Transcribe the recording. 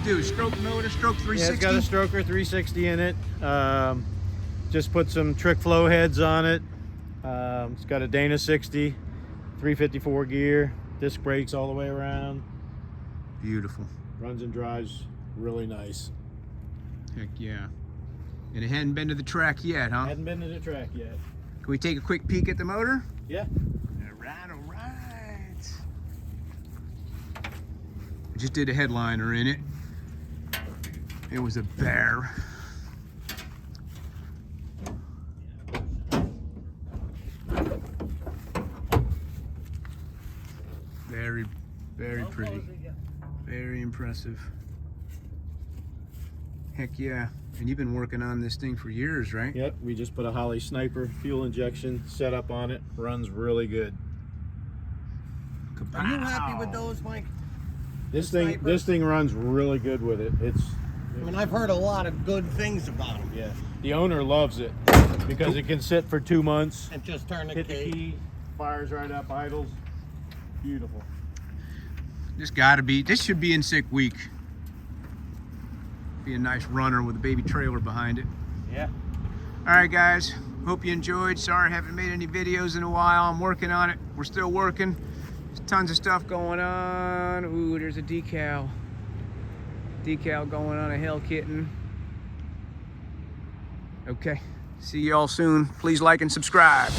do? Stroke motor, stroke 360? Yeah, it's got a stroker 360 in it. Just put some trick flow heads on it. It's got a Dana 60, 354 gear, disc brakes all the way around. Beautiful. Runs and drives really nice. Heck yeah. And it hadn't been to the track yet, huh? Hadn't been to the track yet. Can we take a quick peek at the motor? Yeah. All right, all right. I just did a headliner in it. It was a bear. Very, very pretty. Very impressive. Heck yeah. And you've been working on this thing for years, right? Yep, we just put a Holly Sniper fuel injection setup on it. Runs really good. Are you happy with those, Mike? This thing runs really good with it. I mean, I've heard a lot of good things about them. Yeah. The owner loves it because it can sit for 2 months. And just turn the Hit the key. key, fires right up, idles. Beautiful. This should be in sick week. Be a nice runner with a baby trailer behind it. Yeah. All right, guys. Hope you enjoyed. Sorry I haven't made any videos in a while. I'm working on it. We're still working. There's tons of stuff going on. Ooh, there's a decal. Decal going on a Hell Kitten. Okay. See y'all soon. Please like and subscribe.